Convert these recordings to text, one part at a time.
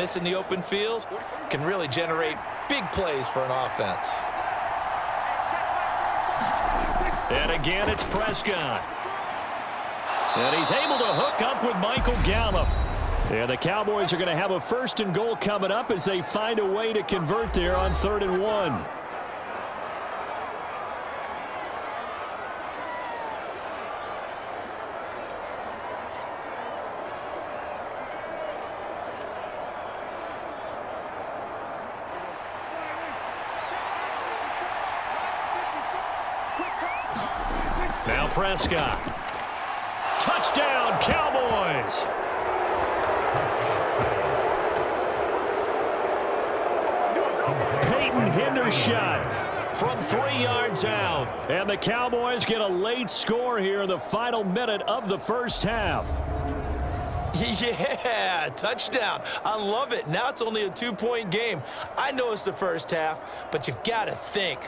miss in the open field can really generate big plays for an offense. And again, it's Prescott. And he's able to hook up with Michael Gallup. And the Cowboys are going to have a 1st and goal coming up as they find a way to convert there on 3rd and 1. Now Prescott. Touchdown, Cowboys! Peyton Hendershot from 3 yards out. And the Cowboys get a late score here in the final minute of the first half. Yeah, touchdown. I love it. Now it's only a 2-point game. I know it's the first half, but you've got to think.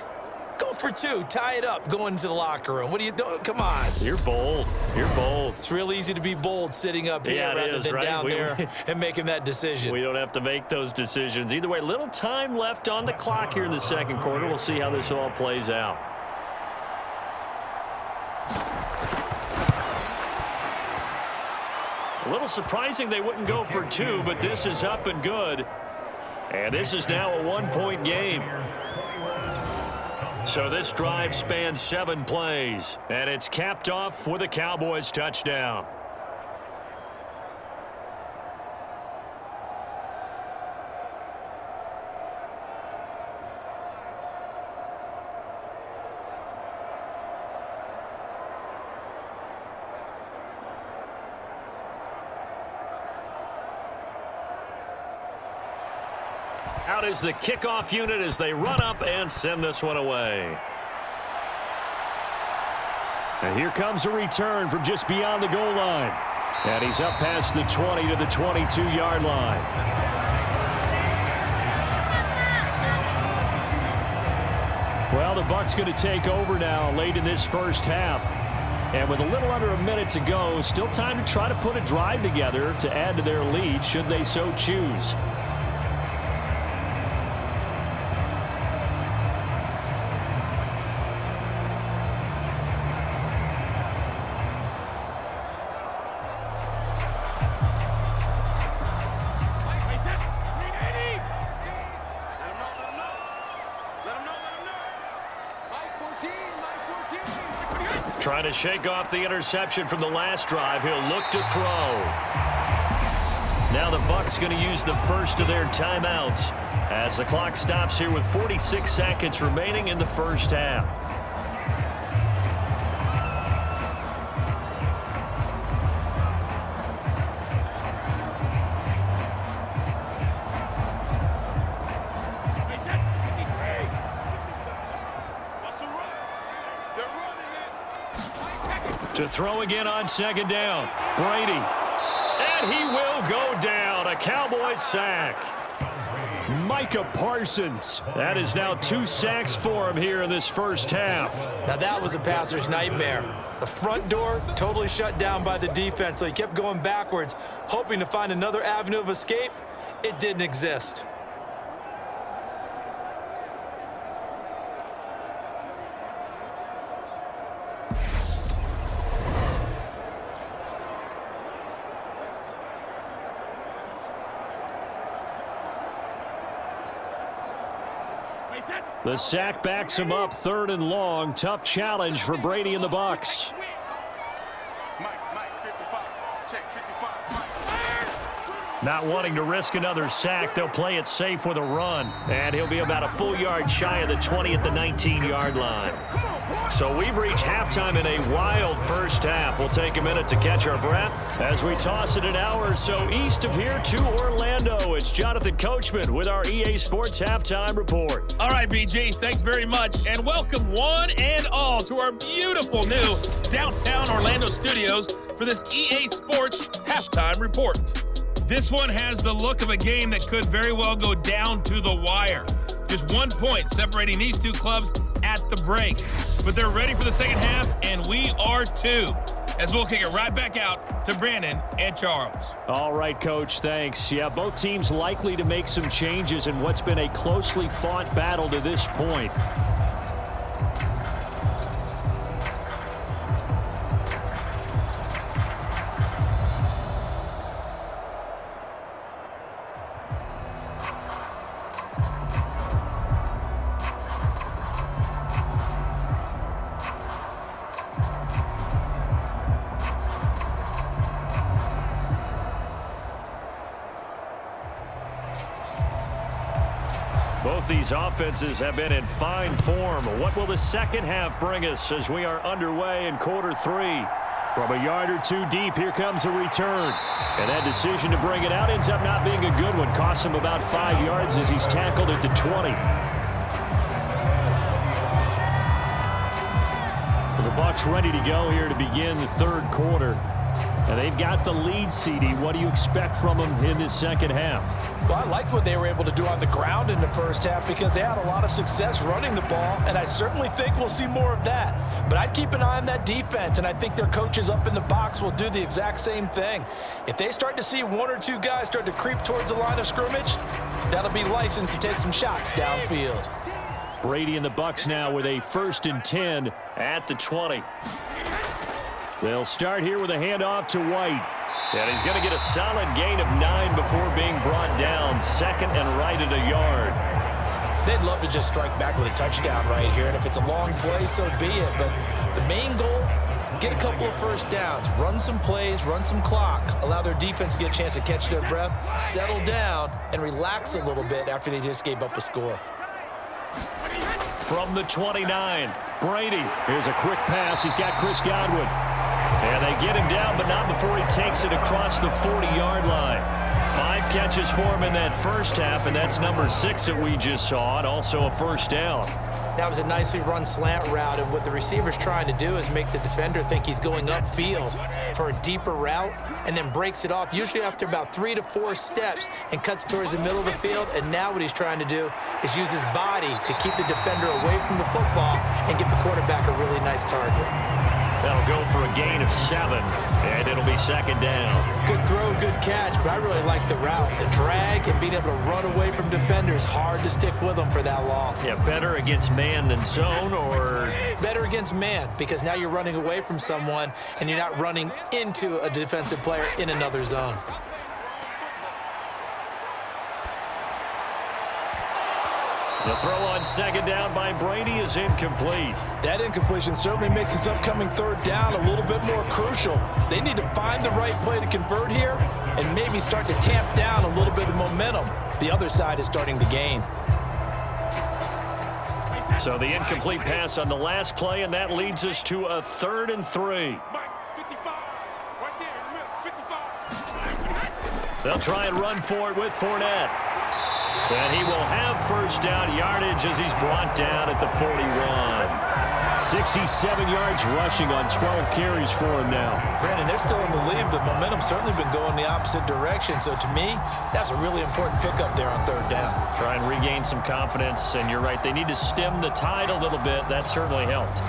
Go for 2. Tie it up. Go into the locker room. What are you doing? Come on. You're bold. You're bold. It's real easy to be bold sitting up here rather than right? down there and making that decision. We don't have to make those decisions. Either way, little time left on the clock here in the second quarter. We'll see how this all plays out. A little surprising they wouldn't go for 2, but this is up and good. And this is now a 1-point game. So this drive spans 7 plays, and it's capped off with a Cowboys touchdown. Out is the kickoff unit as they run up and send this one away. And here comes a return from just beyond the goal line. And he's up past the 20 to the 22-yard line. Well, the Bucs going to take over now late in this first half. And with a little under a minute to go, still time to try to put a drive together to add to their lead should they so choose. Trying to shake off the interception from the last drive. He'll look to throw. Now the Bucs going to use the first of their timeouts as the clock stops here with 46 seconds remaining in the first half. To throw again on second down. Brady. And he will go down. A Cowboys sack. Micah Parsons. That is now 2 sacks for him here in this first half. Now that was a passer's nightmare. The front door totally shut down by the defense, so he kept going backwards, hoping to find another avenue of escape. It didn't exist. The sack backs him up, 3rd and long. Tough challenge for Brady and the Bucs. Not wanting to risk another sack, they'll play it safe with a run. And he'll be about a full yard shy of the 20 at the 19-yard line. So we've reached halftime in a wild first half. We'll take a minute to catch our breath as we toss it an hour or so east of here to Orlando. It's Jonathan Coachman with our EA Sports Halftime Report. All right, BG, thanks very much. And welcome one and all to our beautiful new downtown Orlando studios for this EA Sports Halftime Report. This one has the look of a game that could very well go down to the wire. Just 1 point separating these two clubs at the break. But they're ready for the second half, and we are too. as we'll kick it right back out to Brandon and Charles. All right, Coach, thanks. Yeah, both teams likely to make some changes in what's been a closely fought battle to this point. Both these offenses have been in fine form. What will the second half bring us as we are underway in quarter 3? From a yard or two deep, here comes a return. And that decision to bring it out ends up not being a good one. Costs him about 5 yards as he's tackled at the 20. Well, the Bucs ready to go here to begin the third quarter. And they've got the lead, CD. What do you expect from them in this second half? Well, I like what they were able to do on the ground in the first half because they had a lot of success running the ball, and I certainly think we'll see more of that. But I'd keep an eye on that defense, and I think their coaches up in the box will do the exact same thing. If they start to see 1 or 2 guys start to creep towards the line of scrimmage, that'll be licensed to take some shots downfield. Brady and the Bucs now with a 1st and 10 at the 20. They'll start here with a handoff to White. And he's going to get a solid gain of 9 before being brought down. Second and right at a yard. They'd love to just strike back with a touchdown right here, and if it's a long play, so be it. But the main goal, get a couple of first downs, run some plays, run some clock, allow their defense to get a chance to catch their breath, settle down, and relax a little bit after they just gave up a score. From the 29, Brady. Here's a quick pass. He's got Chris Godwin. And they get him down, but not before he takes it across the 40-yard line. 5 catches for him in that first half, and that's number 6 that we just saw, and also a first down. That was a nicely run slant route, and what the receiver's trying to do is make the defender think he's going upfield for a deeper route, and then breaks it off, usually after about 3 to 4 steps, and cuts towards the middle of the field. And now what he's trying to do is use his body to keep the defender away from the football and give the quarterback a really nice target. That'll go for a gain of 7, and it'll be second down. Good throw, good catch, but I really like the route. The drag and being able to run away from defenders, hard to stick with them for that long. Yeah, better against man than zone, or? Better against man, because now you're running away from someone, and you're not running into a defensive player in another zone. The throw on second down by Brady is incomplete. That incompletion certainly makes this upcoming third down a little bit more crucial. They need to find the right play to convert here and maybe start to tamp down a little bit of momentum. The other side is starting to gain. So the incomplete pass on the last play, and that leads us to a 3rd and 3. They'll try and run for it with Fournette. And he will have first down yardage as he's brought down at the 41. 67 yards rushing on 12 carries for him now. Brandon, they're still in the lead, but momentum's certainly been going the opposite direction. So to me, that's a really important pickup there on third down. Try and regain some confidence, and you're right, they need to stem the tide a little bit. That certainly helped.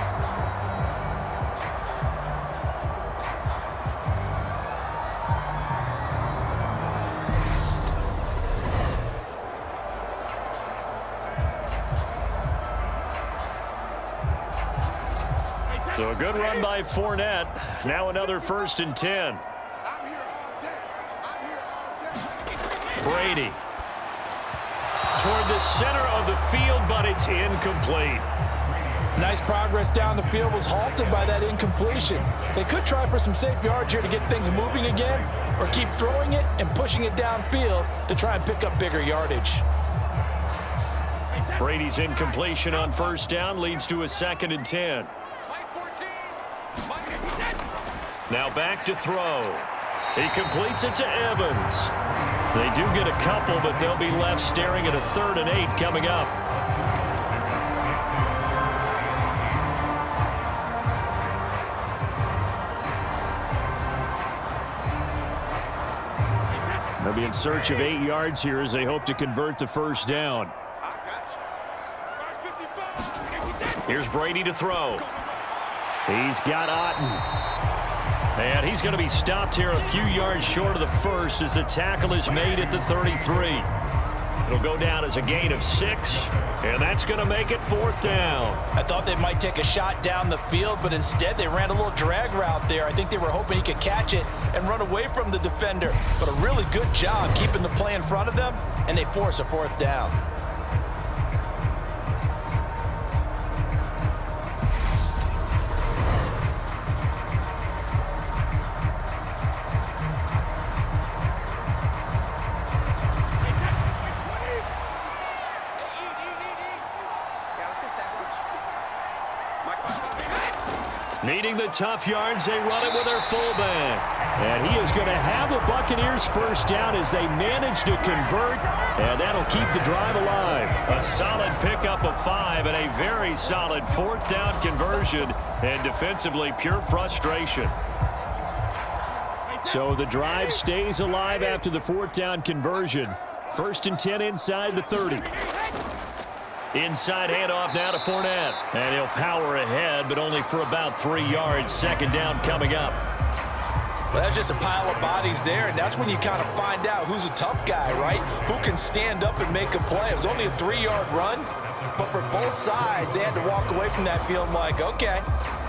So a good run by Fournette. Now another 1st and 10. Brady. Toward the center of the field, but it's incomplete. Nice progress down the field, was halted by that incompletion. They could try for some safe yards here to get things moving again, or keep throwing it and pushing it downfield to try and pick up bigger yardage. Brady's incompletion on first down leads to a 2nd and 10. Now back to throw. He completes it to Evans. They do get a couple, but they'll be left staring at a 3rd and 8 coming up. They'll be in search of 8 yards here as they hope to convert the first down. Here's Brady to throw. He's got Otten. And he's going to be stopped here a few yards short of the first as the tackle is made at the 33. It'll go down as a gain of 6, and that's going to make it 4th down. I thought they might take a shot down the field, but instead they ran a little drag route there. I think they were hoping he could catch it and run away from the defender. But a really good job keeping the play in front of them, and they force a 4th down. Needing the tough yards, they run it with their fullback. And he is going to have the Buccaneers 1st down as they manage to convert, and that'll keep the drive alive. A solid pickup of 5 and a very solid 4th down conversion, and defensively pure frustration. So the drive stays alive after the 4th down conversion. 1st and 10 inside the 30. Inside handoff now to Fournette. And he'll power ahead, but only for about 3 yards. 2nd down coming up. Well, that's just a pile of bodies there, and that's when you kind of find out who's a tough guy, right? Who can stand up and make a play. It was only a 3-yard run, but for both sides, they had to walk away from that feeling like, okay,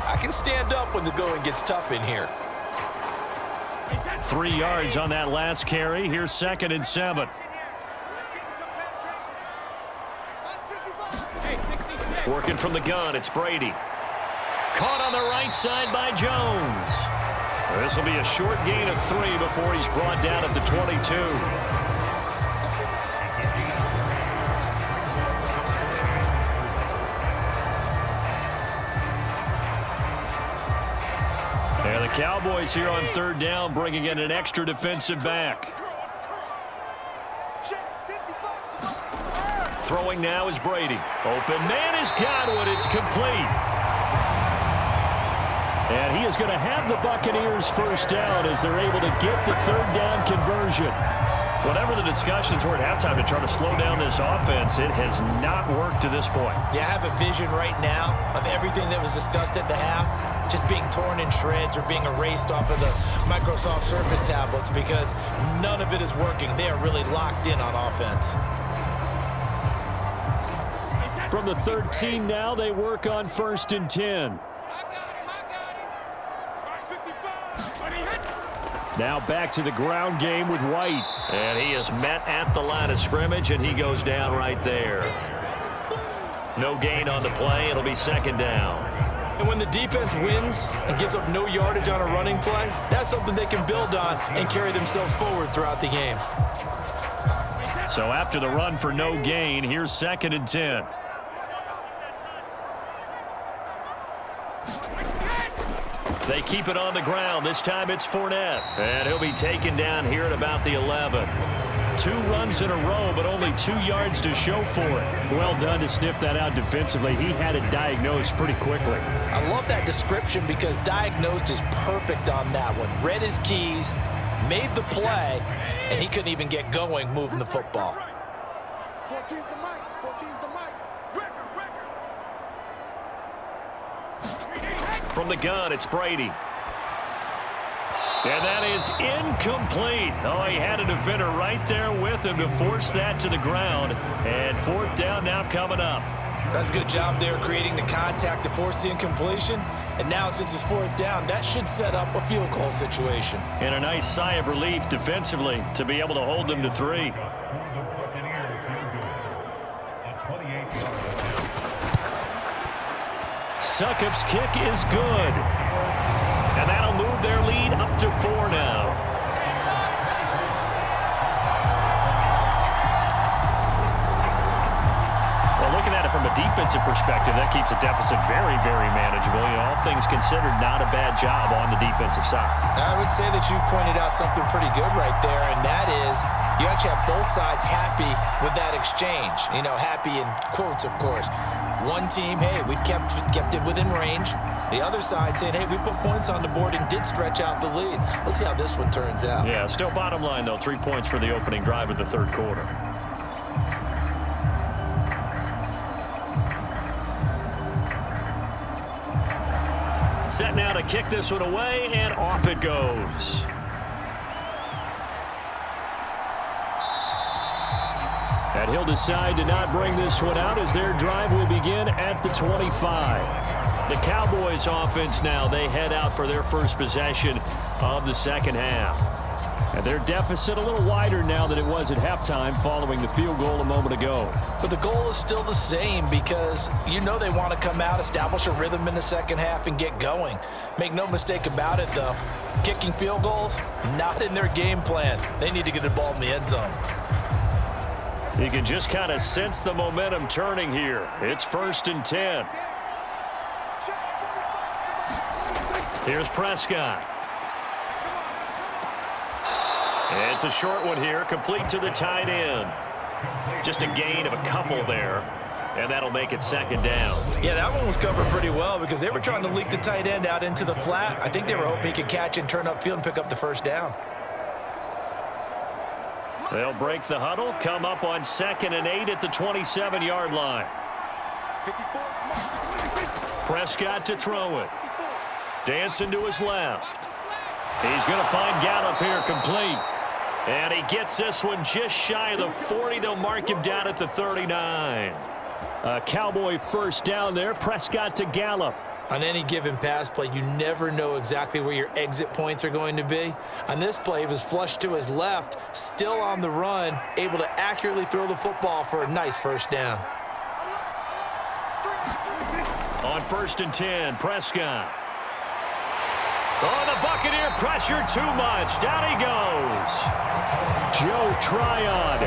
I can stand up when the going gets tough in here. 3 yards on that last carry. Here's 2nd and 7. Working from the gun, it's Brady. Caught on the right side by Jones. This will be a short gain of 3 before he's brought down at the 22. And the Cowboys here on 3rd down, bringing in an extra defensive back. Throwing now is Brady. Open man is Godwin. It's complete. And he is going to have the Buccaneers 1st down as they're able to get the 3rd down conversion. Whatever the discussions were at halftime to try to slow down this offense, it has not worked to this point. Yeah, I have a vision right now of everything that was discussed at the half just being torn in shreds or being erased off of the Microsoft Surface tablets because none of it is working. They are really locked in on offense. From the 13 now, they work on 1st and 10. Now back to the ground game with White. And he is met at the line of scrimmage, and he goes down right there. No gain on the play. It'll be 2nd down. And when the defense wins and gives up no yardage on a running play, that's something they can build on and carry themselves forward throughout the game. So after the run for no gain, here's 2nd and 10. They keep it on the ground. This time it's Fournette. And he'll be taken down here at about the 11. 2 runs in a row, but only 2 yards to show for it. Well done to sniff that out defensively. He had it diagnosed pretty quickly. I love that description because diagnosed is perfect on that one. Read his keys, made the play, and he couldn't even get going moving the football. 14's the mic. 14's the mic. Record. From the gun, it's Brady. And that is incomplete. Oh, he had a defender right there with him to force that to the ground. And 4th down now coming up. That's a good job there creating the contact to force the incompletion. And now since it's 4th down, that should set up a field goal situation. And a nice sigh of relief defensively to be able to hold them to 3. Succop's kick is good. And that'll move their lead up to 4 now. Well, looking at it from a defensive perspective, that keeps the deficit very, very manageable. You know, all things considered, not a bad job on the defensive side. I would say that you've pointed out something pretty good right there, and that is you actually have both sides happy with that exchange. You know, happy in quotes, of course. One team, hey, we've kept it within range. The other side saying, hey, we put points on the board and did stretch out the lead. Let's see how this one turns out. Yeah, still bottom line, though, 3 points for the opening drive of the 3rd quarter. Set now to kick this one away, and off it goes. And he'll decide to not bring this one out as their drive will begin at the 25. The Cowboys offense now, they head out for their first possession of the second half. And their deficit a little wider now than it was at halftime following the field goal a moment ago. But the goal is still the same because you know they want to come out, establish a rhythm in the second half, and get going. Make no mistake about it, though. Kicking field goals, not in their game plan. They need to get the ball in the end zone. You can just kind of sense the momentum turning here. It's 1st and 10. Here's Prescott. It's a short one here, complete to the tight end. Just a gain of a couple there, and that'll make it 2nd down. Yeah, that one was covered pretty well because they were trying to leak the tight end out into the flat. I think they were hoping he could catch and turn upfield and pick up the 1st down. They'll break the huddle, come up on 2nd and 8 at the 27-yard line. Prescott to throw it. Dancing to his left. He's going to find Gallup here complete. And he gets this one just shy of the 40. They'll mark him down at the 39. A Cowboy 1st down there. Prescott to Gallup. On any given pass play, you never know exactly where your exit points are going to be. On this play, he was flushed to his left, still on the run, able to accurately throw the football for a nice 1st down. On 1st and 10, Prescott. Oh, the Buccaneer pressure too much. Down he goes. Joe Tryon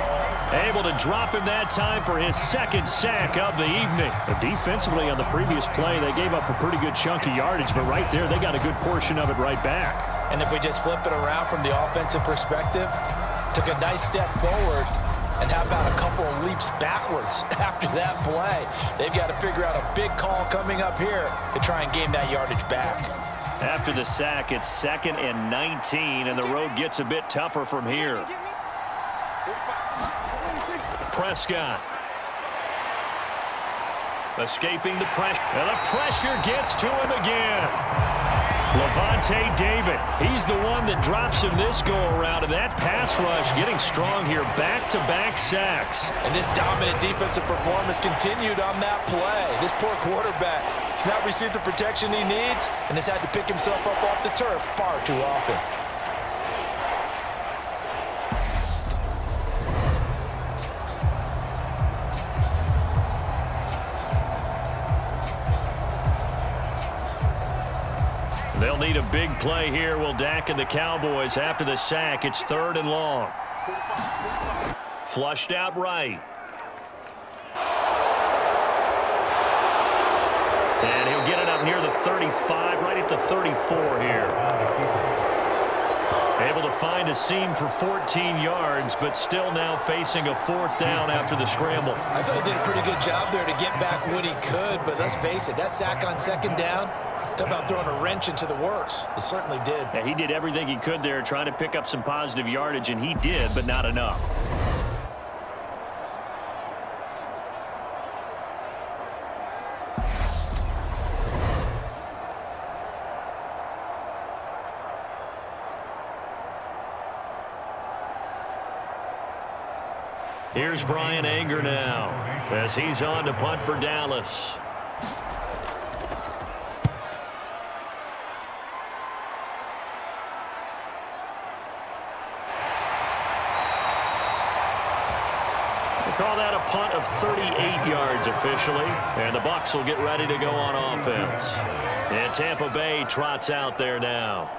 able to drop him that time for his 2nd sack of the evening. Defensively on the previous play, they gave up a pretty good chunk of yardage, but right there, they got a good portion of it right back. And if we just flip it around from the offensive perspective, took a nice step forward, and how about a couple of leaps backwards after that play? They've got to figure out a big call coming up here to try and gain that yardage back. After the sack, it's 2nd and 19, and the road gets a bit tougher from here. Prescott. Escaping the pressure. And the pressure gets to him again. Levante David. He's the one that drops him this go-around, and that pass rush getting strong here. Back-to-back sacks. And this dominant defensive performance continued on that play. This poor quarterback has not received the protection he needs and has had to pick himself up off the turf far too often. They'll need a big play here, will Dak and the Cowboys. After the sack, it's 3rd and long. Flushed out right. And he'll get it up near the 35, right at the 34 here. Able to find a seam for 14 yards, but still now facing a 4th down after the scramble. I thought he did a pretty good job there to get back what he could, but let's face it, that sack on 2nd down, talk about throwing a wrench into the works. It certainly did. Yeah, he did everything he could there trying to pick up some positive yardage, and he did, but not enough. Here's Brian Anger now as he's on to punt for Dallas. Call that a punt of 38 yards officially, and the Bucs will get ready to go on offense. And Tampa Bay trots out there now.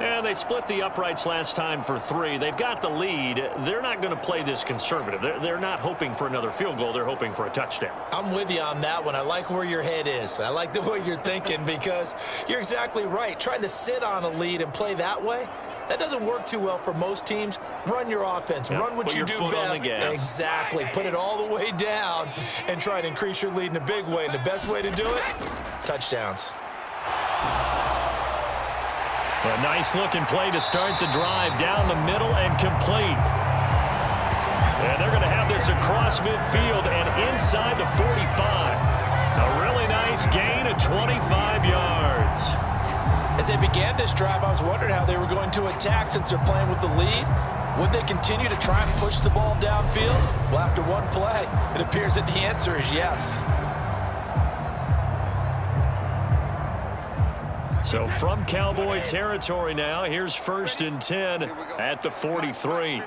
And they split the uprights last time for 3. They've got the lead. They're not going to play this conservative. They're not hoping for another field goal. They're hoping for a touchdown. I'm with you on that one. I like where your head is. I like the way you're thinking because you're exactly right. Trying to sit on a lead and play that way, that doesn't work too well for most teams. Run your offense. Run what you do best. Exactly. Put it all the way down and try to increase your lead in a big way. And the best way to do it, touchdowns. A nice-looking play to start the drive down the middle and complete. And they're going to have this across midfield and inside the 45. A really nice gain of 25 yards. As they began this drive, I was wondering how they were going to attack since they're playing with the lead. Would they continue to try and push the ball downfield? Well, after one play, it appears that the answer is yes. So from Cowboy territory now, here's 1st and 10 at the 43.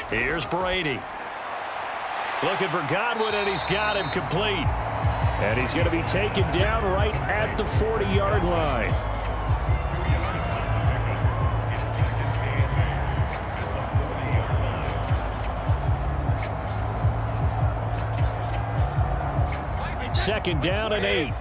Here's Brady. Looking for Godwin, and he's got him complete. And he's going to be taken down right at the 40-yard line. Second down and 8.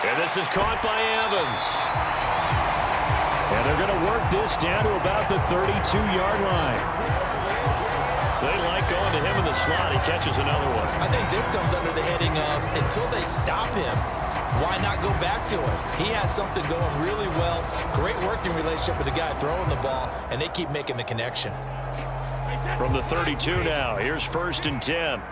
And this is caught by Evans. And they're going to work this down to about the 32-yard line. They like going to him in the slot. He catches another one. I think this comes under the heading of until they stop him, why not go back to him? He has something going really well. Great working relationship with the guy throwing the ball, and they keep making the connection. From the 32 now, here's 1st and 10.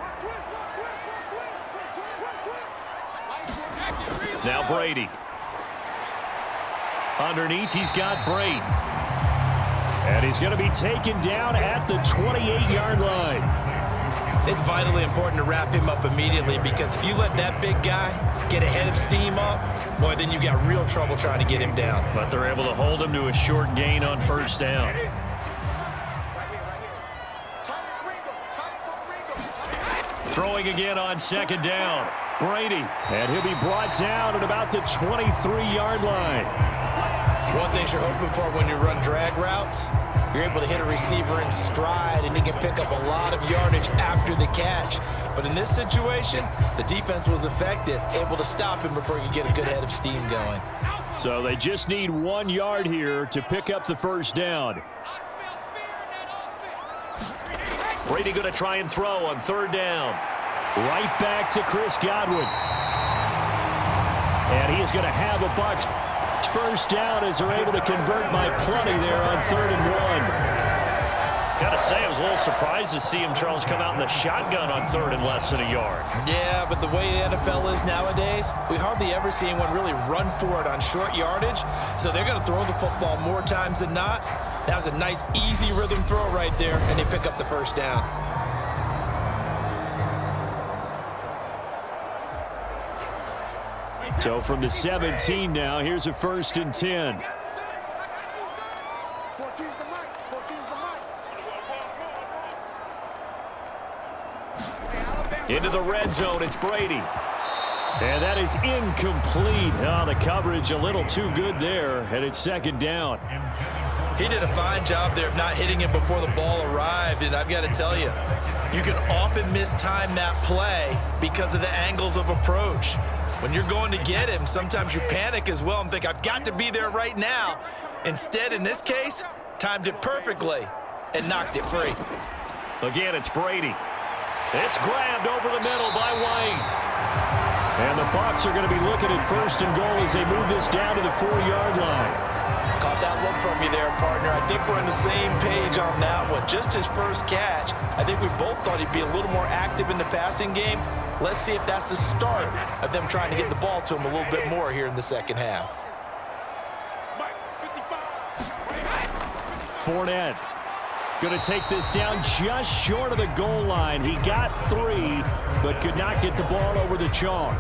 Now Brady. Underneath, he's got Brady. And he's going to be taken down at the 28-yard line. It's vitally important to wrap him up immediately, because if you let that big guy get ahead of steam up, boy, then you got real trouble trying to get him down. But they're able to hold him to a short gain on 1st down. Throwing again on 2nd down. Brady, and he'll be brought down at about the 23-yard line. One thing you're hoping for when you run drag routes, you're able to hit a receiver in stride, and he can pick up a lot of yardage after the catch. But in this situation, the defense was effective, able to stop him before he could get a good head of steam going. So they just need 1 yard here to pick up the 1st down. Brady going to try and throw on 3rd down. Right back to Chris Godwin. And he is going to have a Bucs first down as they're able to convert by plenty there on 3rd and 1. Got to say, I was a little surprised to see him, Charles, come out in the shotgun on 3rd and less than a yard. Yeah, but the way the NFL is nowadays, we hardly ever see anyone really run for it on short yardage. So they're going to throw the football more times than not. That was a nice, easy rhythm throw right there, and they pick up the 1st down. So from the 17 now, here's a 1st and 10. 14's the mic. 14's the mic. Into the red zone, it's Brady. And that is incomplete. Oh, the coverage a little too good there, and it's 2nd down. He did a fine job there of not hitting him before the ball arrived, and I've got to tell you, you can often mistime that play because of the angles of approach. When you're going to get him, sometimes you panic as well and think, I've got to be there right now. Instead, in this case, timed it perfectly and knocked it free. Again, it's Brady. It's grabbed over the middle by White. And the Bucs are going to be looking at 1st and goal as they move this down to the 4-yard line. Caught that look from you there, partner. I think we're on the same page on that one. Just his first catch, I think we both thought he'd be a little more active in the passing game. Let's see if that's the start of them trying to get the ball to him a little bit more here in the 2nd half. Fournette going to take this down just short of the goal line. He got 3, but could not get the ball over the chalk.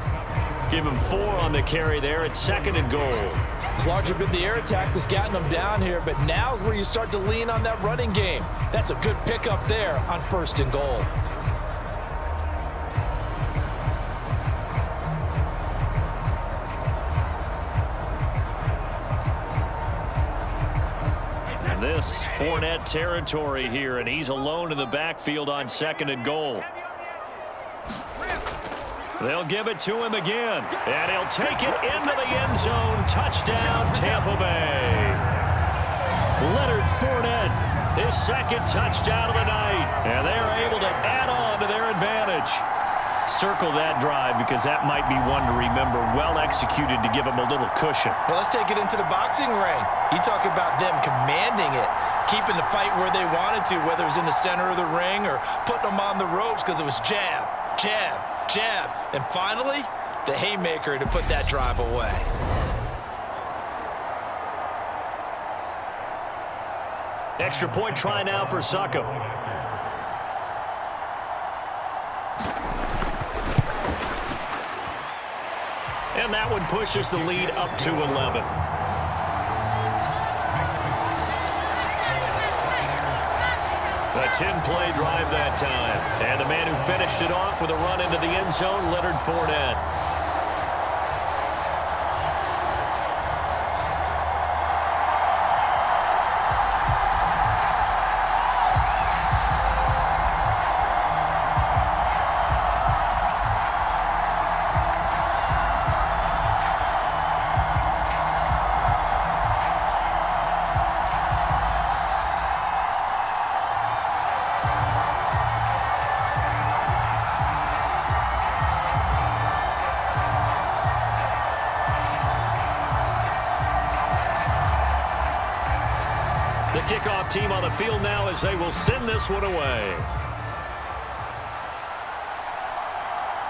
Give him 4 on the carry there at 2nd and goal. It's largely been the air attack that's gotten them down here, but now's where you start to lean on that running game. That's a good pickup there on 1st and goal. And this Fournette territory here, and he's alone in the backfield on 2nd and goal. They'll give it to him again, and he'll take it into the end zone. Touchdown, Tampa Bay. Leonard Fournette, his 2nd touchdown of the night, and they're able to add on to their advantage. Circle that drive because that might be one to remember. Well executed to give them a little cushion. Well, let's take it into the boxing ring. You talk about them commanding it, keeping the fight where they wanted to, whether it was in the center of the ring or putting them on the ropes because it was jab, jab, jab. And finally, the haymaker to put that drive away. Extra point try now for Sacco. And that one pushes the lead up to 11. A 10-play drive that time. And the man who finished it off with a run into the end zone, Leonard Fournette. The kickoff team on the field now as they will send this one away.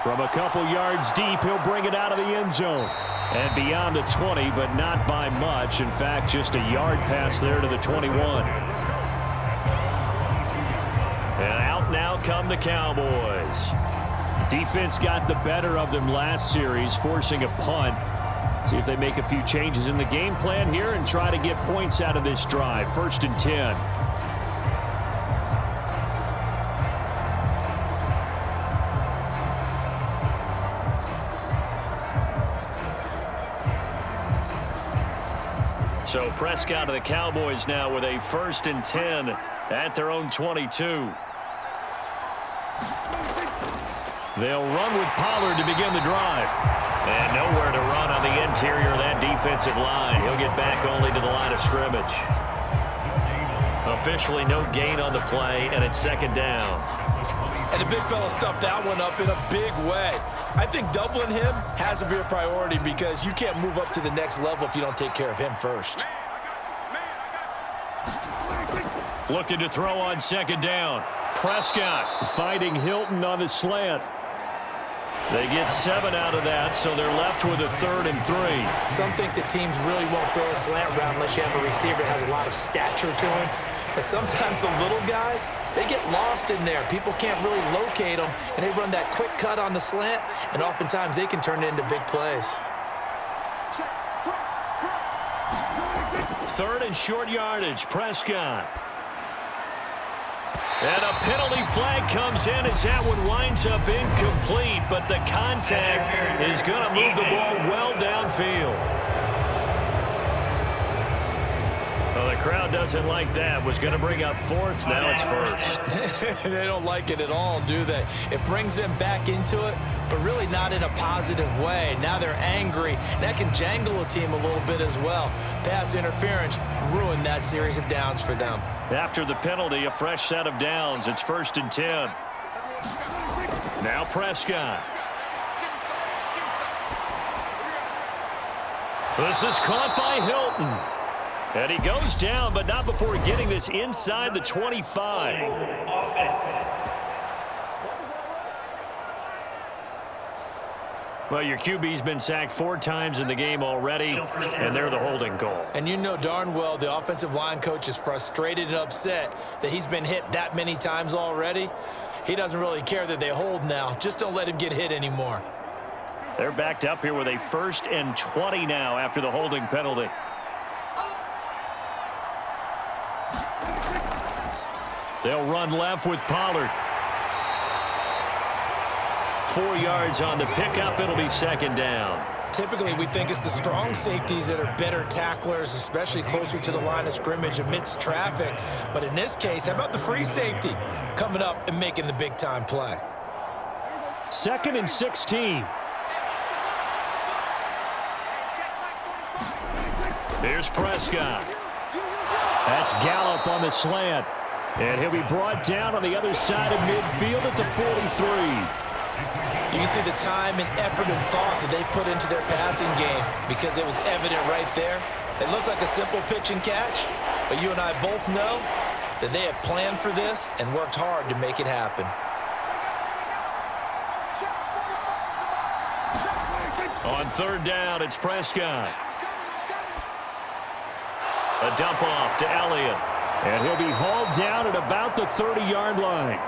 From a couple yards deep, he'll bring it out of the end zone. And beyond the 20, but not by much. In fact, just a yard pass there to the 21. And out now come the Cowboys. Defense got the better of them last series, forcing a punt. See if they make a few changes in the game plan here and try to get points out of this drive. 1st and 10. So Prescott of the Cowboys now with a 1st and 10 at their own 22. They'll run with Pollard to begin the drive. And nowhere to run on the interior of that defensive line. He'll get back only to the line of scrimmage. Officially no gain on the play, and it's 2nd down. And the big fella stuffed that one up in a big way. I think doubling him has to be a priority because you can't move up to the next level if you don't take care of him first. Looking to throw on 2nd down. Prescott fighting Hilton on the slant. They get 7 out of that, so they're left with a 3rd and 3. Some think that teams really won't throw a slant route unless you have a receiver that has a lot of stature to him. But sometimes the little guys, they get lost in there. People can't really locate them, and they run that quick cut on the slant, and oftentimes they can turn it into big plays. 3rd and short yardage, Prescott. And a penalty flag comes in as that one winds up incomplete, but the contact is going to move the ball well downfield. Well, the crowd doesn't like that. Was going to bring up 4th. Now it's 1st. They don't like it at all, do they? It brings them back into it, but really not in a positive way. Now they're angry. That can jangle a team a little bit as well. Pass interference ruined that series of downs for them. After the penalty, a fresh set of downs. It's 1st and 10. Now Prescott. This is caught by Hilton. And he goes down, but not before getting this inside the 25. Well, your QB's been sacked 4 times in the game already, and they're the holding goal. And you know darn well the offensive line coach is frustrated and upset that he's been hit that many times already. He doesn't really care that they hold now. Just don't let him get hit anymore. They're backed up here with a 1st and 20 now after the holding penalty. They'll run left with Pollard. 4 yards on the pickup. It'll be 2nd down. Typically, we think it's the strong safeties that are better tacklers, especially closer to the line of scrimmage amidst traffic. But in this case, how about the free safety coming up and making the big-time play? 2nd and 16. Here's Prescott. That's Gallup on the slant. And he'll be brought down on the other side of midfield at the 43. You can see the time and effort and thought that they put into their passing game because it was evident right there. It looks like a simple pitch and catch, but you and I both know that they have planned for this and worked hard to make it happen. On third down, it's Prescott. A dump off to Elliott. And he'll be hauled down at about the 30-yard line.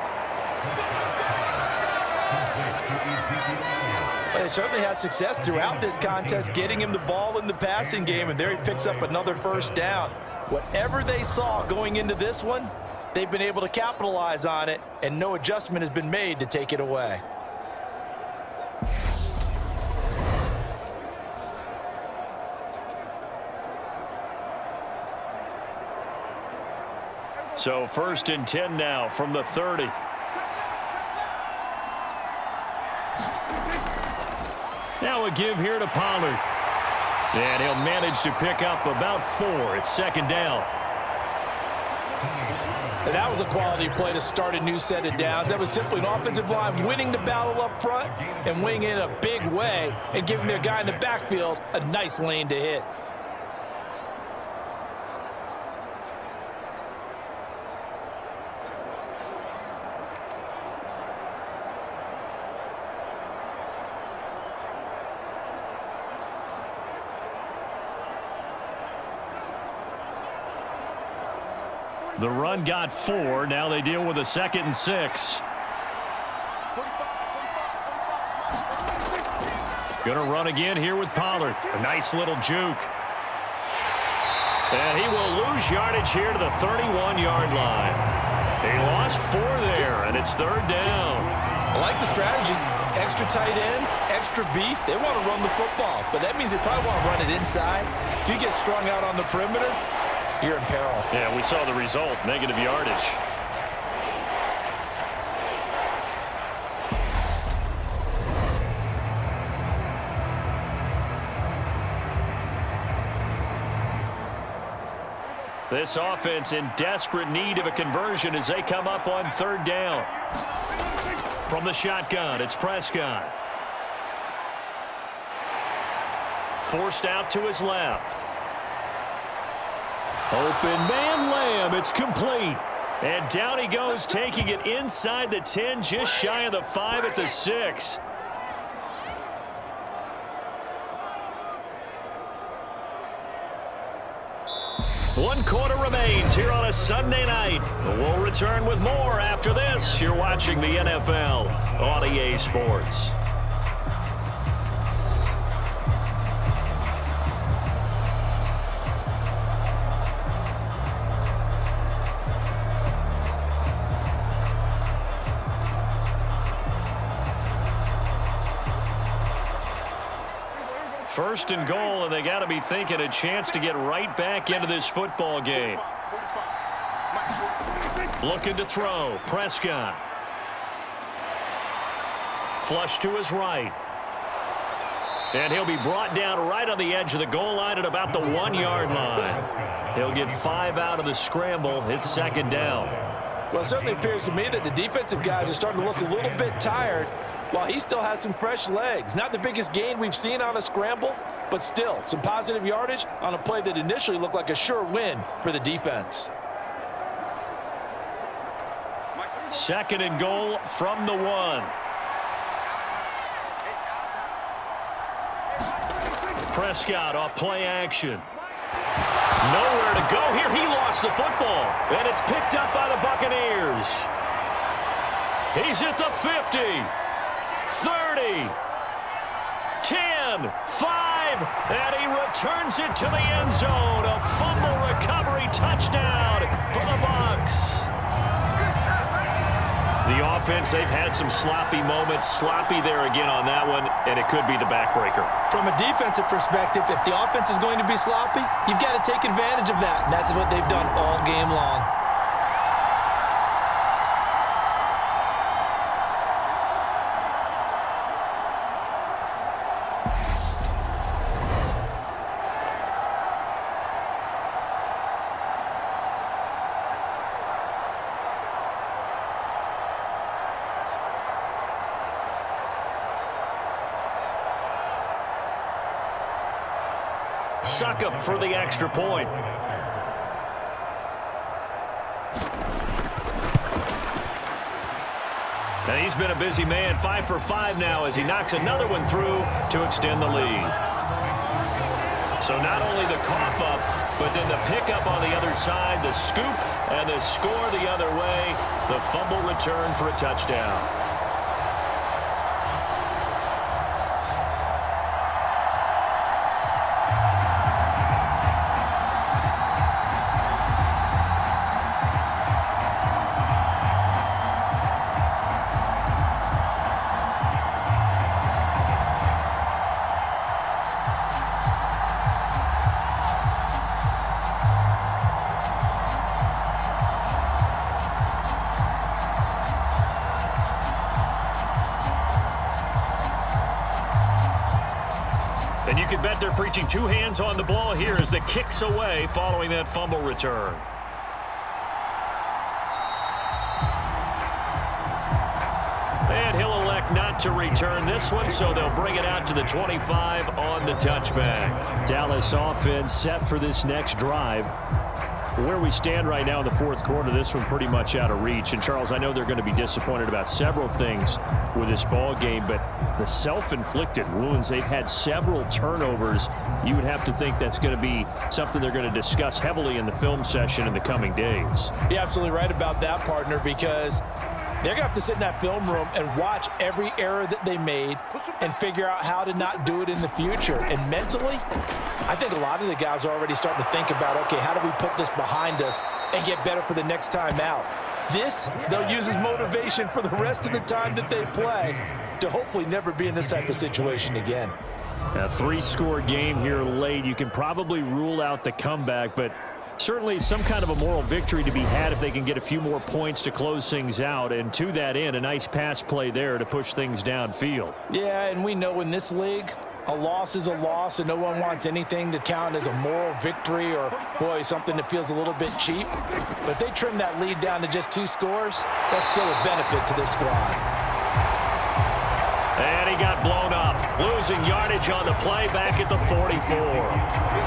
Well, they certainly had success throughout this contest getting him the ball in the passing game, and there he picks up another first down. Whatever they saw going into this one, they've been able to capitalize on it, and no adjustment has been made to take it away. So 1st and 10 now from the 30. Now a give here to Pollard. And he'll manage to pick up about 4. It's 2nd down. And that was a quality play to start a new set of downs. That was simply an offensive line winning the battle up front and winning in a big way and giving their guy in the backfield a nice lane to hit. The run got 4. Now they deal with a 2nd and 6. Gonna run again here with Pollard. A nice little juke. And he will lose yardage here to the 31-yard line. He lost 4 there, and it's 3rd down. I like the strategy. Extra tight ends, extra beef. They want to run the football, but that means they probably want to run it inside. If you get strung out on the perimeter, you're in peril. Yeah, we saw the result, negative yardage. This offense in desperate need of a conversion as they come up on 3rd down. From the shotgun, it's Prescott. Forced out to his left. Open man Lamb, it's complete. And down he goes, taking it inside the 10, just shy of the 5 at the 6. One quarter remains here on a Sunday night. We'll return with more after this. You're watching the NFL on EA Sports. First and goal, and they got to be thinking a chance to get right back into this football game. Looking to throw. Prescott. Flush to his right. And he'll be brought down right on the edge of the goal line at about the 1-yard line. He'll get 5 out of the scramble. It's 2nd down. Well, it certainly appears to me that the defensive guys are starting to look a little bit tired while he still has some fresh legs. Not the biggest gain we've seen on a scramble, but still some positive yardage on a play that initially looked like a sure win for the defense. 2nd and goal from the 1. Prescott off play action. Nowhere to go here. He lost the football, and it's picked up by the Buccaneers. He's at the 50, 30, 10, 5, and he returns it to the end zone. A fumble recovery touchdown for the Bucs. The offense, they've had some sloppy moments. Sloppy there again on that one, and it could be the backbreaker. From a defensive perspective, if the offense is going to be sloppy, you've got to take advantage of that. And that's what they've done all game long. Suckup for the extra point. And he's been a busy man, 5 for 5 now as he knocks another one through to extend the lead. So not only the cough up, but then the pickup on the other side, the scoop, and the score the other way, the fumble return for a touchdown. And you can bet they're preaching two hands on the ball here as the kick's away following that fumble return. And he'll elect not to return this one, so they'll bring it out to the 25 on the touchback. Dallas offense set for this next drive. Where we stand right now in the fourth quarter, this one pretty much out of reach. And, Charles, I know they're going to be disappointed about several things with this ball game, but the self-inflicted wounds, they've had several turnovers. You would have to think that's going to be something they're going to discuss heavily in the film session in the coming days. You're absolutely right about that, partner, because they're going to have to sit in that film room and watch every error that they made and figure out how to not do it in the future. And mentally, I think a lot of the guys are already starting to think about, okay, how do we put this behind us and get better for the next time out? This, they'll use as motivation for the rest of the time that they play to hopefully never be in this type of situation again. A three-score game here late. You can probably rule out the comeback, but certainly some kind of a moral victory to be had if they can get a few more points to close things out. And to that end, a nice pass play there to push things downfield. Yeah, and we know in this league, a loss is a loss, and no one wants anything to count as a moral victory or, boy, something that feels a little bit cheap. But if they trim that lead down to just 2 scores, that's still a benefit to this squad. And he got blown up, losing yardage on the play back at the 44.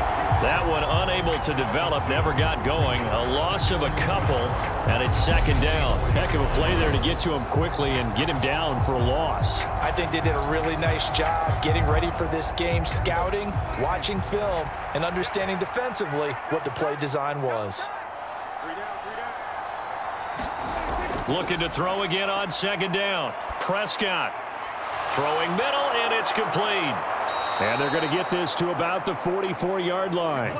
That one unable to develop, never got going. A loss of a couple, and it's second down. Heck of a play there to get to him quickly and get him down for a loss. I think they did a really nice job getting ready for this game, scouting, watching film, and understanding defensively what the play design was. Looking to throw again on second down. Prescott throwing middle, and it's complete. And they're going to get this to about the 44-yard line.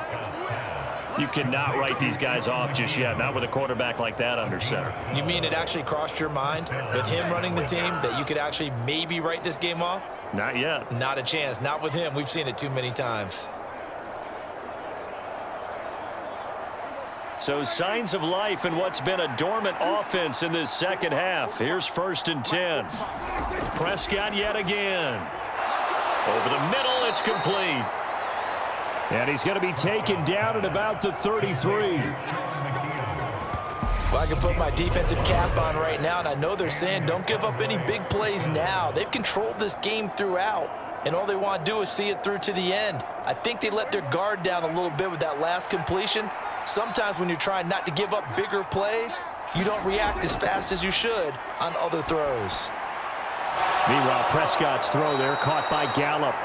You cannot write these guys off just yet, not with a quarterback like that under center. You mean it actually crossed your mind with him running the team that you could actually maybe write this game off? Not yet. Not a chance. Not with him. We've seen it too many times. So signs of life in what's been a dormant offense in this second half. Here's 1st and 10. Prescott yet again. Over the middle, it's complete. And he's going to be taken down at about the 33. Well, I can put my defensive cap on right now, and I know they're saying don't give up any big plays now. They've controlled this game throughout, and all they want to do is see it through to the end. I think they let their guard down a little bit with that last completion. Sometimes when you're trying not to give up bigger plays, you don't react as fast as you should on other throws. Meanwhile, Prescott's throw there caught by Gallup.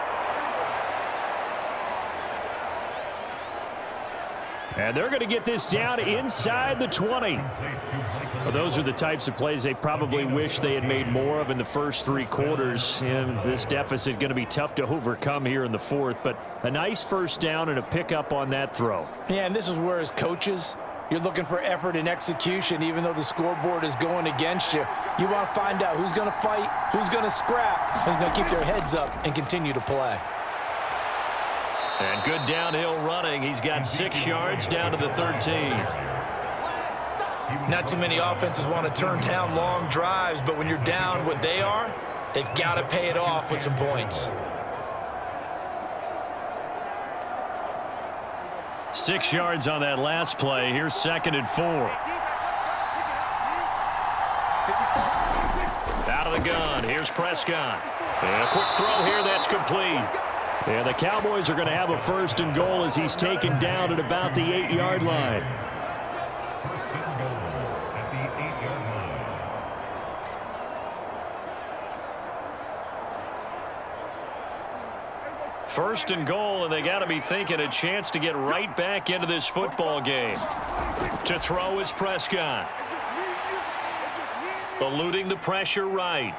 And they're going to get this down inside the 20. Well, those are the types of plays they probably wish they had made more of in the first 3 quarters. And this deficit going to be tough to overcome here in the fourth. But a nice first down and a pickup on that throw. Yeah, and this is where as coaches, you're looking for effort and execution, even though the scoreboard is going against you. You want to find out who's going to fight, who's going to scrap, who's going to keep their heads up and continue to play. And good downhill running. He's got 6 yards down to the 13. Not too many offenses want to turn down long drives, but when you're down what they are, they've got to pay it off with some points. 6 yards on that last play. Here's 2nd and 4. Out of the gun. Here's Prescott. And a quick throw here that's complete. And the Cowboys are going to have a 1st and goal as he's taken down at about the 8-yard line. First and goal, and they got to be thinking a chance to get right back into this football game. To throw is Prescott. Eluding the pressure right.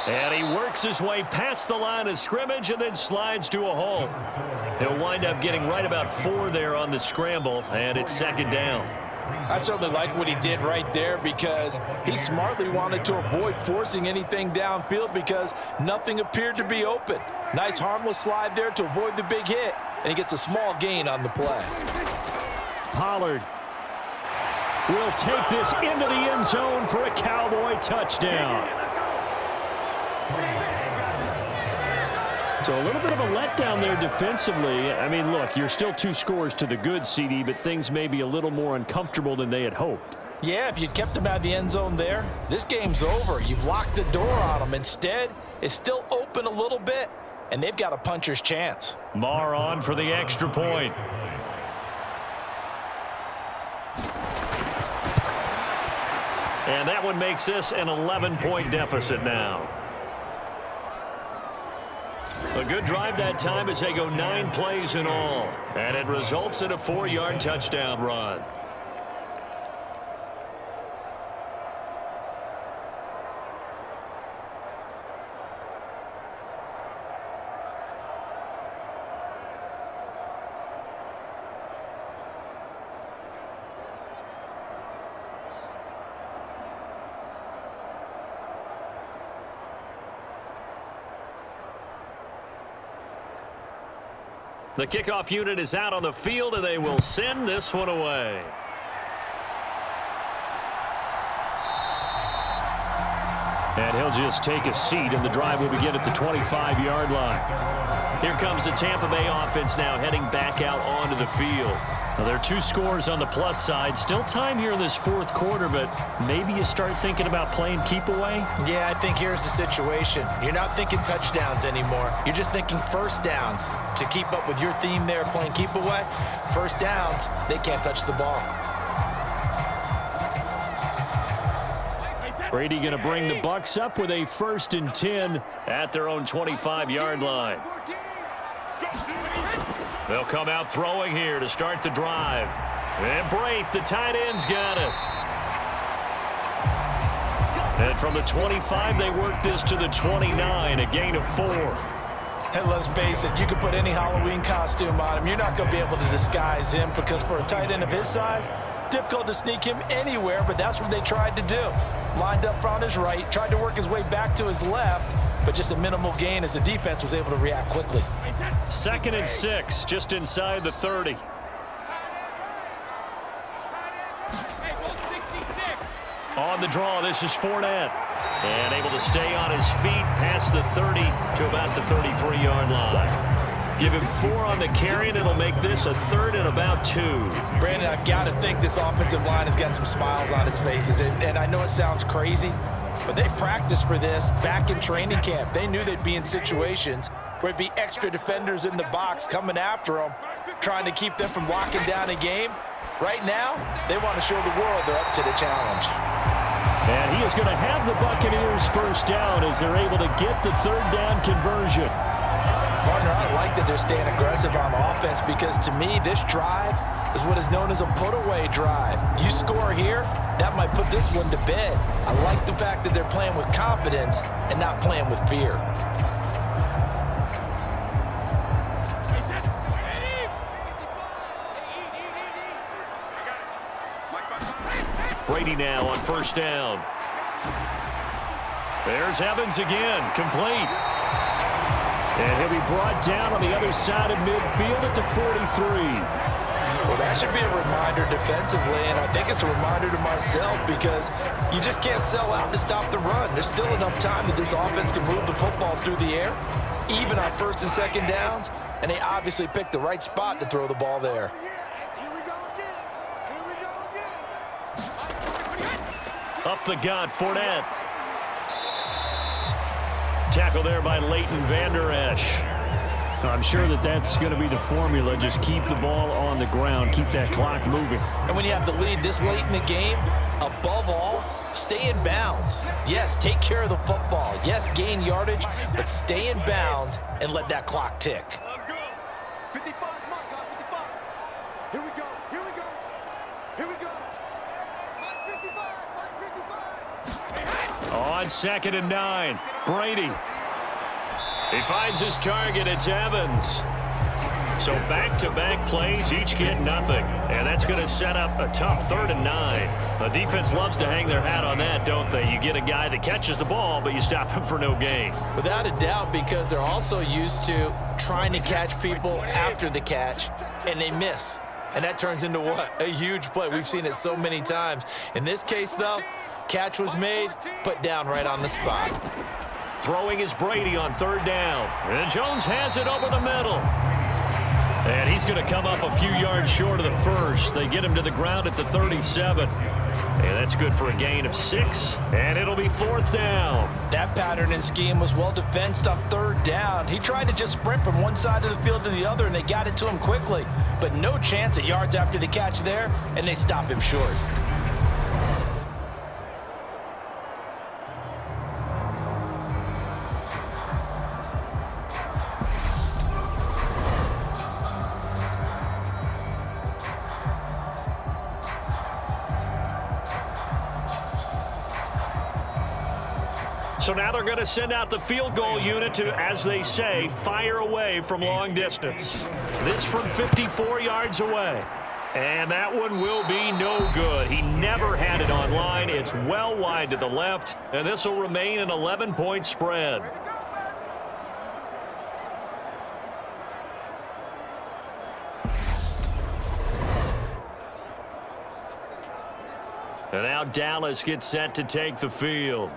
And he works his way past the line of scrimmage and then slides to a halt. He'll wind up getting right about 4 there on the scramble, and it's 2nd down. I certainly like what he did right there because he smartly wanted to avoid forcing anything downfield because nothing appeared to be open. Nice harmless slide there to avoid the big hit, and he gets a small gain on the play. Pollard will take this into the end zone for a Cowboy touchdown. So a little bit of a letdown there defensively. I mean, look, you're still 2 scores to the good, CD, but things may be a little more uncomfortable than they had hoped. Yeah, if you kept him out of the end zone there, this game's over. You've locked the door on him. Instead, it's still open a little bit, and they've got a puncher's chance. Marr on for the extra point. And that one makes this an 11-point deficit now. A good drive that time as they go 9 plays in all. And it results in a 4-yard touchdown run. The kickoff unit is out on the field, and they will send this one away. And he'll just take a seat, and the drive will begin at the 25-yard line. Here comes the Tampa Bay offense now heading back out onto the field. Now, there are 2 scores on the plus side. Still time here in this 4th quarter, but maybe you start thinking about playing keep away? Yeah, I think here's the situation. You're not thinking touchdowns anymore. You're just thinking first downs. To keep up with your theme there, playing keep away, first downs, they can't touch the ball. Brady going to bring the Bucs up with a 1st and 10 at their own 25-yard line. They'll come out throwing here to start the drive. And Brate, the tight end's got it. And from the 25, they work this to the 29, a gain of 4. And let's face it, you can put any Halloween costume on him. You're not going to be able to disguise him because for a tight end of his size, difficult to sneak him anywhere, but that's what they tried to do. Lined up on his right, tried to work his way back to his left, but just a minimal gain as the defense was able to react quickly. 2nd and 6, just inside the 30. On the draw, this is Fournette. And able to stay on his feet past the 30 to about the 33-yard line. Give him 4 on the carry, and it'll make this a 3rd and about 2. Brandon, I've got to think this offensive line has got some smiles on its faces. And I know it sounds crazy, but they practiced for this back in training camp. They knew they'd be in situations where it'd be extra defenders in the box coming after them, trying to keep them from locking down a game. Right now, they want to show the world they're up to the challenge. And he is going to have the Buccaneers first down as they're able to get the 3rd down conversion. Partner, I like that they're staying aggressive on offense because to me, this drive is what is known as a put-away drive. You score here, that might put this one to bed. I like the fact that they're playing with confidence and not playing with fear. Brady now on 1st down. There's Evans again, complete. And he'll be brought down on the other side of midfield at the 43. Well, that should be a reminder defensively, and I think it's a reminder to myself because you just can't sell out to stop the run. There's still enough time that this offense can move the football through the air, even on 1st and 2nd downs, and they obviously picked the right spot to throw the ball there. Up the gut, Fournette. Tackle there by Leighton Vander Esch. I'm sure that's going to be the formula. Just keep the ball on the ground. Keep that clock moving. And when you have the lead this late in the game, above all, stay in bounds. Yes, take care of the football. Yes, gain yardage, but stay in bounds and let that clock tick. Let's go. 55, come on, guys, 55. Here we go, here we go. Here we go. Mike 55, Mike 55. On 2nd and 9, Brady. He finds his target. It's Evans. So back-to-back plays, each get nothing. And that's going to set up a tough 3rd and 9. The defense loves to hang their hat on that, don't they? You get a guy that catches the ball, but you stop him for no gain. Without a doubt, because they're also used to trying to catch people after the catch, and they miss. And that turns into what? A huge play. We've seen it so many times. In this case, though, catch was made, put down right on the spot. Throwing is Brady on 3rd down. And Jones has it over the middle. And he's going to come up a few yards short of the first. They get him to the ground at the 37. And that's good for a gain of 6. And it'll be 4th down. That pattern and scheme was well defensed on 3rd down. He tried to just sprint from one side of the field to the other, and they got it to him quickly. But no chance at yards after the catch there, and they stop him short. So now they're going to send out the field goal unit to, as they say, fire away from long distance. This from 54 yards away. And that one will be no good. He never had it on line. It's well wide to the left, and this will remain an 11-point spread. And now Dallas gets set to take the field.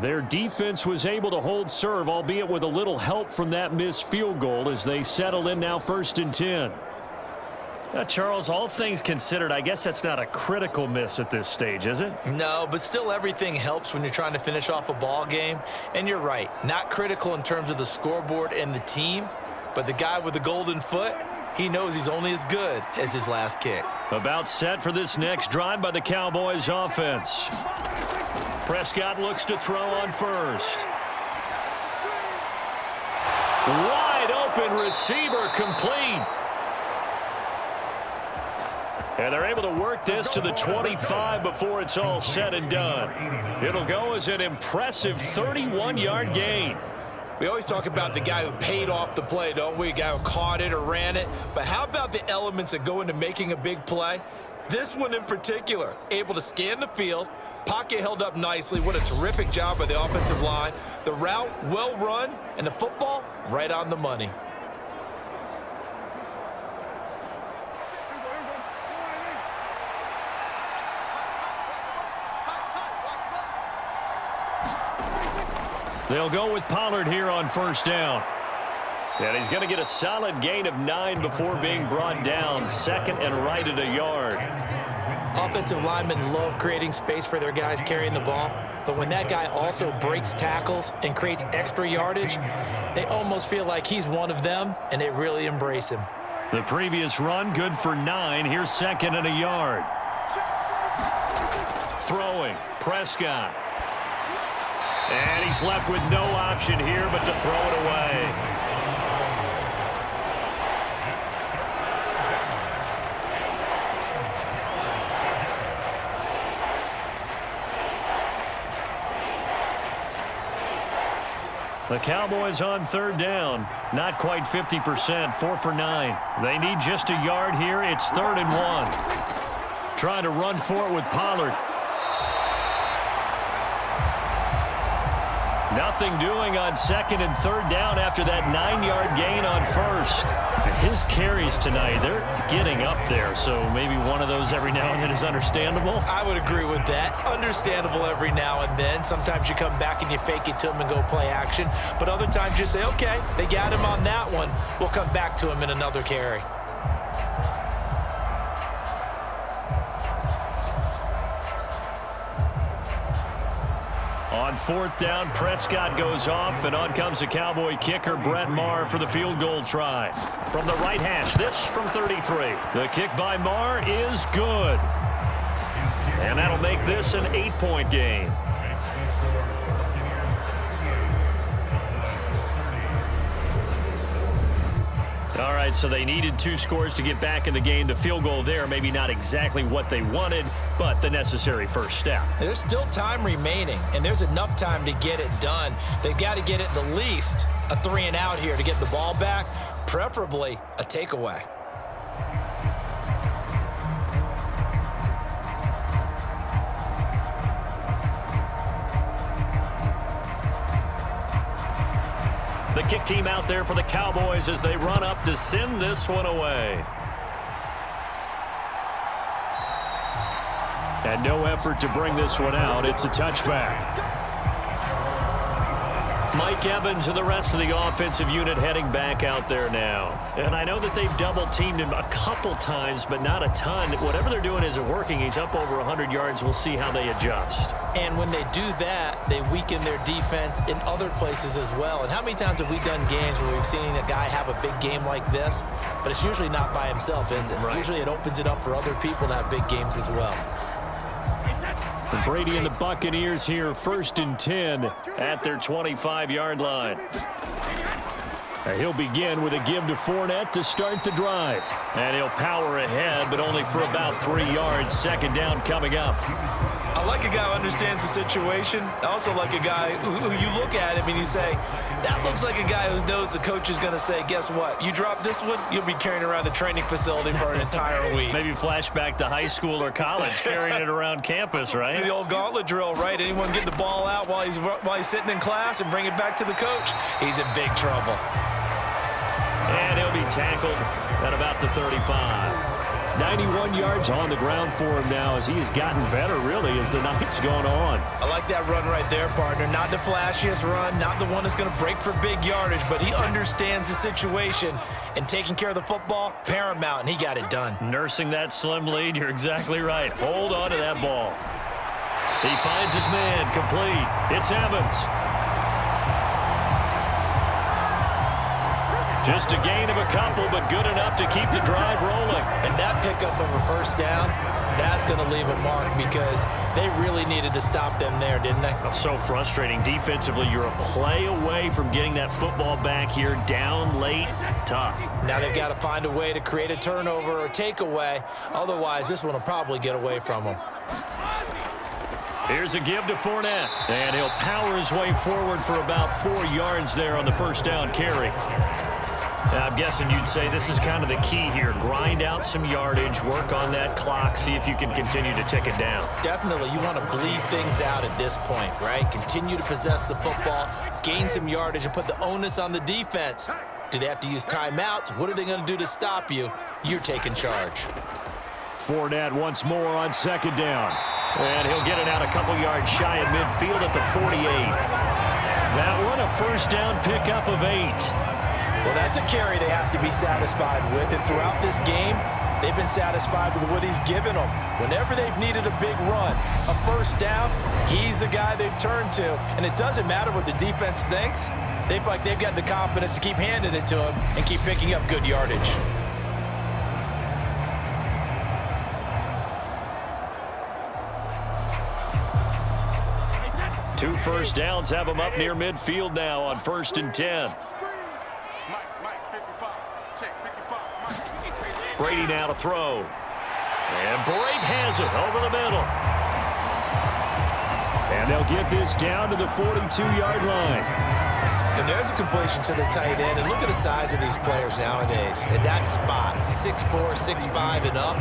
Their defense was able to hold serve, albeit with a little help from that missed field goal as they settle in now 1st and 10. Charles, all things considered, I guess that's not a critical miss at this stage, is it? No, but still everything helps when you're trying to finish off a ball game. And you're right, not critical in terms of the scoreboard and the team, but the guy with the golden foot, he knows he's only as good as his last kick. About set for this next drive by the Cowboys offense. Prescott looks to throw on 1st. Wide open receiver complete. And they're able to work this to the 25 before it's all said and done. It'll go as an impressive 31-yard gain. We always talk about the guy who paid off the play, don't we? A guy who caught it or ran it. But how about the elements that go into making a big play? This one in particular, able to scan the field, pocket held up nicely. What a terrific job by the offensive line. The route, well run, and the football, right on the money. They'll go with Pollard here on 1st down. And he's going to get a solid gain of 9 before being brought down. 2nd and right at a yard. Offensive linemen love creating space for their guys carrying the ball. But when that guy also breaks tackles and creates extra yardage, they almost feel like he's one of them, and they really embrace him. The previous run, good for 9. Here's 2nd and a yard. Throwing, Prescott. And he's left with no option here but to throw it away. The Cowboys on 3rd down. Not quite 50%, 4 for 9. They need just a yard here. It's 3rd and 1. Trying to run for it with Pollard. Nothing doing on 2nd and 3rd down after that 9-yard gain on 1st. His carries tonight, they're getting up there, so maybe one of those every now and then is understandable. I would agree with that. Understandable every now and then. Sometimes you come back and you fake it to him and go play action. But other times you say, okay, they got him on that one. We'll come back to him in another carry. On fourth down, Prescott goes off, and on comes the Cowboy kicker, Brett Maher, for the field goal try. From the right hash, this from 33. The kick by Maher is good. And that'll make this an 8-point game. All right, so they needed 2 scores to get back in the game. The field goal there, maybe not exactly what they wanted, but the necessary first step. There's still time remaining, and there's enough time to get it done. They've got to get it the least a 3-and-out here to get the ball back, preferably a takeaway. The kick team out there for the Cowboys as they run up to send this one away. And no effort to bring this one out. It's a touchback. Mike Evans and the rest of the offensive unit heading back out there now. And I know that they've double-teamed him a couple times, but not a ton. Whatever they're doing isn't working. He's up over 100 yards. We'll see how they adjust. And when they do that, they weaken their defense in other places as well. And how many times have we done games where we've seen a guy have a big game like this, but it's usually not by himself, is it? Right. Usually it opens it up for other people to have big games as well. Brady and the Buccaneers here, 1st and 10 at their 25-yard line. He'll begin with a give to Fournette to start the drive. And he'll power ahead, but only for about 3 yards. 2nd down coming up. I like a guy who understands the situation. I also like a guy who you look at him and you say, that looks like a guy who knows the coach is going to say, guess what? You drop this one, you'll be carrying around the training facility for an entire week. Maybe flashback to high school or college, carrying it around campus, right? The old gauntlet drill, right? Anyone get the ball out while he's sitting in class and bring it back to the coach, he's in big trouble. And he'll be tackled at about the 35. 91 yards on the ground for him now as he has gotten better, really, as the night's gone on. I like that run right there, partner. Not the flashiest run, not the one that's going to break for big yardage, but he understands the situation, and taking care of the football, paramount, and he got it done. Nursing that slim lead, you're exactly right. Hold on to that ball. He finds his man, complete. It's Evans. Just a gain of a couple, but good enough to keep the drive rolling. And that pickup of a 1st down, that's going to leave a mark because they really needed to stop them there, didn't they? So frustrating. Defensively, you're a play away from getting that football back here, down late, tough. Now they've got to find a way to create a turnover or takeaway. Otherwise, this one will probably get away from them. Here's a give to Fournette, and he'll power his way forward for about 4 yards there on the 1st down carry. Now, I'm guessing you'd say this is kind of the key here. Grind out some yardage, work on that clock, see if you can continue to tick it down. Definitely, you want to bleed things out at this point, right? Continue to possess the football, gain some yardage, and put the onus on the defense. Do they have to use timeouts? What are they going to do to stop you? You're taking charge. Fournette once more on 2nd down. And he'll get it out a couple yards shy of midfield at the 48. That one, a 1st down pickup of 8. Well, that's a carry they have to be satisfied with. And throughout this game, they've been satisfied with what he's given them. Whenever they've needed a big run, a 1st down, he's the guy they've turned to. And it doesn't matter what the defense thinks. They've got the confidence to keep handing it to him and keep picking up good yardage. Two 1st downs have him up near midfield now on 1st and 10. Brady now to throw. And Brady has it over the middle. And they'll get this down to the 42-yard line. And there's a completion to the tight end. And look at the size of these players nowadays. At that spot, 6'4", 6'5", and up.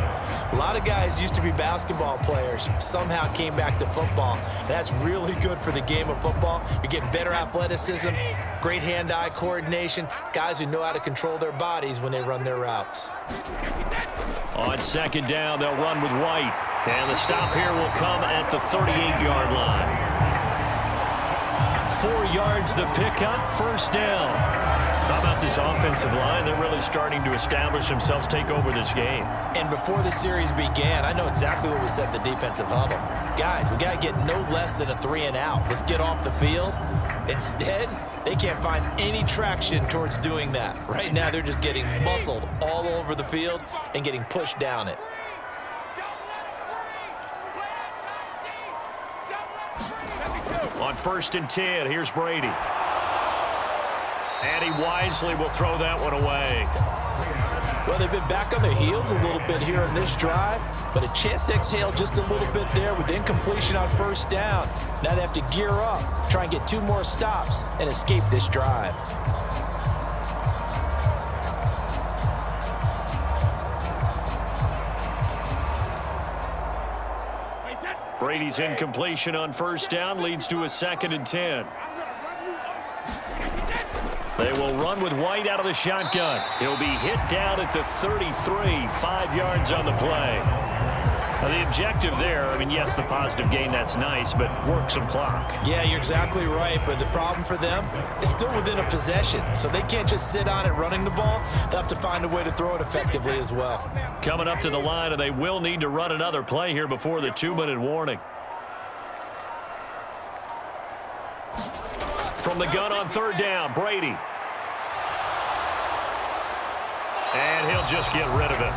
A lot of guys used to be basketball players, somehow came back to football. And that's really good for the game of football. You're getting better athleticism, great hand-eye coordination, guys who know how to control their bodies when they run their routes. On 2nd down, they'll run with White. And the stop here will come at the 38-yard line. 4 yards the pickup, 1st down. How about this offensive line? They're really starting to establish themselves, take over this game. And before the series began, I know exactly what was said in the defensive huddle. Guys, we got to get no less than a 3-and-out. Let's get off the field. Instead, they can't find any traction towards doing that. Right now, they're just getting muscled all over the field and getting pushed down it. On 1st and 10, here's Brady. And he wisely will throw that one away. Well, they've been back on their heels a little bit here in this drive, but a chance to exhale just a little bit there with incompletion on 1st down. Now they have to gear up, try and get 2 more stops, and escape this drive. Brady's incompletion on 1st down leads to a 2nd and 10. They will run with White out of the shotgun. He'll be hit down at the 33, 5 yards on the play. Now, the objective there, I mean, yes, the positive gain, that's nice, but work some clock. Yeah, you're exactly right, but the problem for them is still within a possession, so they can't just sit on it running the ball. They'll have to find a way to throw it effectively as well. Coming up to the line, and they will need to run another play here before the 2-minute warning. From the gun on 3rd down, Brady. And he'll just get rid of it.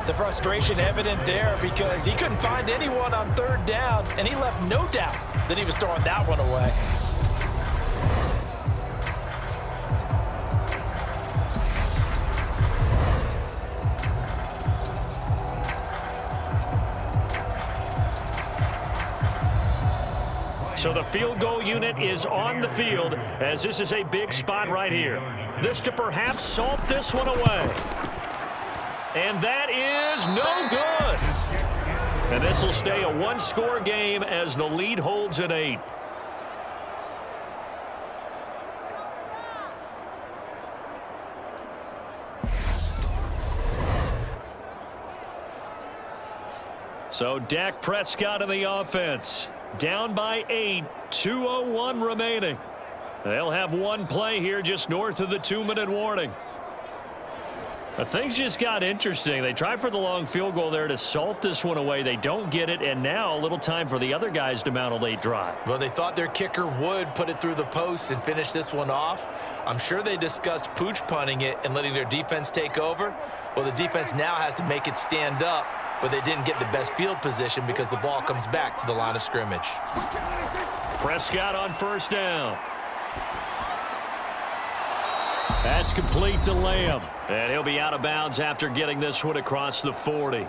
The frustration evident there because he couldn't find anyone on 3rd down, and he left no doubt that he was throwing that one away. So the field goal unit is on the field as this is a big spot right here. This to perhaps salt this one away. And that is no good. And this will stay a 1-score game as the lead holds at 8. So Dak Prescott in the offense. Down by 8, 2:01 remaining. They'll have one play here just north of the 2-minute warning. But things just got interesting. They tried for the long field goal there to salt this one away. They don't get it, and now a little time for the other guys to mount a late drive. Well, they thought their kicker would put it through the post and finish this one off. I'm sure they discussed pooch punting it and letting their defense take over. Well, the defense now has to make it stand up, but they didn't get the best field position because the ball comes back to the line of scrimmage. Prescott on 1st down. That's complete to Lamb. And he'll be out of bounds after getting this one across the 40.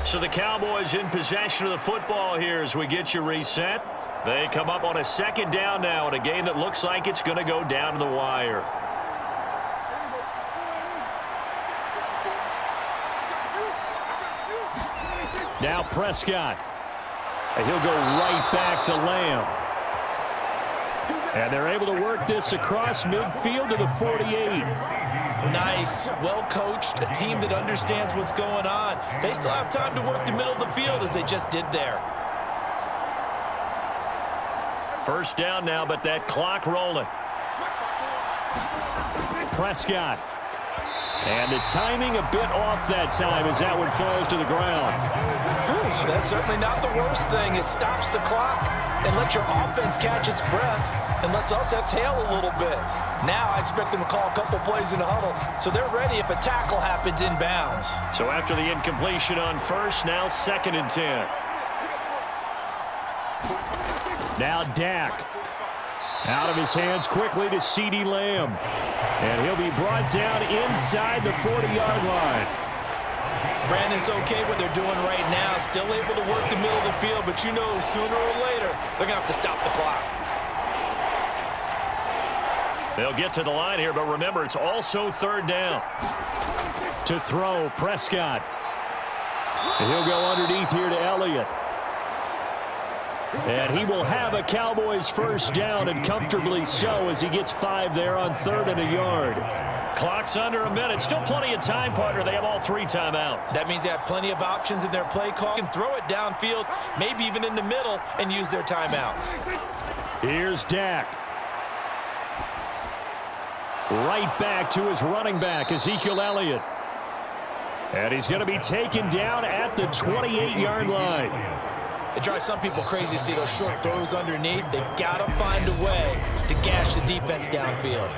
So the Cowboys in possession of the football here as we get you reset. They come up on a 2nd down now in a game that looks like it's going to go down to the wire. Now Prescott. And he'll go right back to Lamb. And they're able to work this across midfield to the 48. Nice, well coached, a team that understands what's going on. They still have time to work the middle of the field as they just did there. 1st down now, but that clock rolling. Prescott. And the timing a bit off that time as that one falls to the ground. That's certainly not the worst thing. It stops the clock and lets your offense catch its breath and lets us exhale a little bit. Now I expect them to call a couple plays in the huddle, so they're ready if a tackle happens in bounds. So after the incompletion on 1st, now 2nd and 10. Now Dak. Out of his hands quickly to CeeDee Lamb. And he'll be brought down inside the 40-yard line. Brandon's okay what they're doing right now. Still able to work the middle of the field, but you know sooner or later they're going to have to stop the clock. They'll get to the line here, but remember, it's also 3rd down. To throw, Prescott. And he'll go underneath here to Elliott. And he will have a Cowboys 1st down, and comfortably so as he gets 5 there on 3rd and a yard. Clock's under a minute. Still plenty of time, partner. They have all 3 timeouts. That means they have plenty of options in their play call. They can throw it downfield, maybe even in the middle, and use their timeouts. Here's Dak. Right back to his running back, Ezekiel Elliott. And he's going to be taken down at the 28-yard line. It drives some people crazy to see those short throws underneath. They've got to find a way to gash the defense downfield.